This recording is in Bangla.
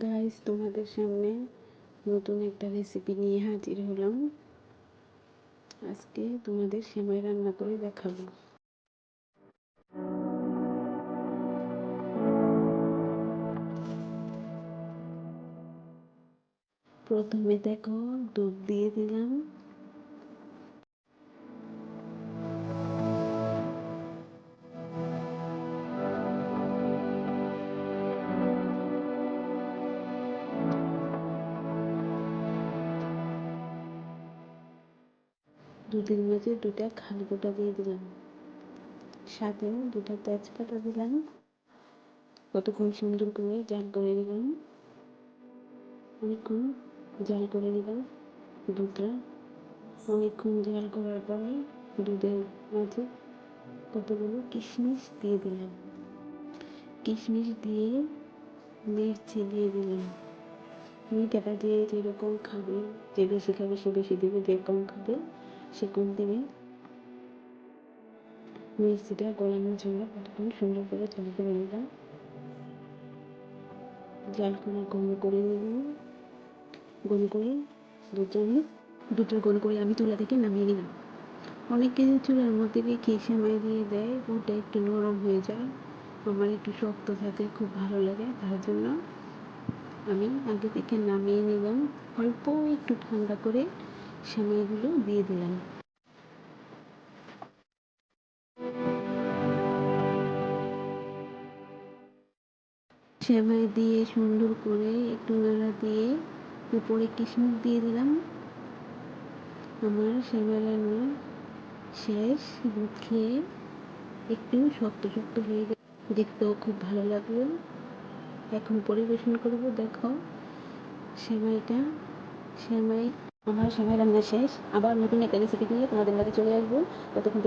গাইস, তোমাদের সামনে নতুন একটা রেসিপি নিয়ে হাজির হলাম। আজকে তোমাদের সেমাই রান্না করে দেখাবো। প্রথমে দেখো, দুধ দিয়ে দিলাম। দুধের মাঝে দুটা খালগোটা দিয়ে দিলাম, সাথে দুটা তেজপাতা দিলাম। কতক্ষণ সুন্দর করে জাল করে নিলাম, অনেকক্ষণ জাল করে নিলাম। দুধটা অনেকক্ষণ জাল করার পরে দুধের মাঝে কতগুলো কিশমিশ দিয়ে দিলাম। কিশমিশ দিয়ে মির্চি দিয়ে দিলাম। মিঠাটা দিয়ে যেরকম খাবে, যে বেশি খাবে সে বেশি দেবে, যে কম খাবে সে কম দেবে। মিষ্টিটা গলানোর জন্য কতক্ষণ সুন্দর করে জাল করে নিলাম। জাল করে ঘন করে নিলাম। ঘন করে দুধটা ঘন করে আমি চুলা থেকে নামিয়ে নিলাম। অনেকে চুলার মধ্যে রেখে সেমাই দিয়ে দেয়, ওটা একটু নরম হয়ে যায়। আমার একটু শক্ত থাকে, খুব ভালো লাগে, তার জন্য আমি আগে থেকে নামিয়ে নিলাম। অল্প একটু ঠান্ডা করে সেমাইগুলো দিয়ে দিলাম। সেমাই দিয়ে সুন্দর করে একটু নাড়া দিয়ে উপরে কিশমিশ দিয়ে দিলাম। আমার সেমাই রান্না শেষ। দুধ খেয়ে একটু শক্ত শক্ত হয়ে গেছে, দেখতেও খুব ভালো লাগলো। এখন পরিবেশন করব। দেখো সেমাই আমার সেমাই রান্না শেষ। আবার নতুন একটা রেসিপি নিয়ে তোমাদের মাঝে চলে আসবো। ততক্ষণ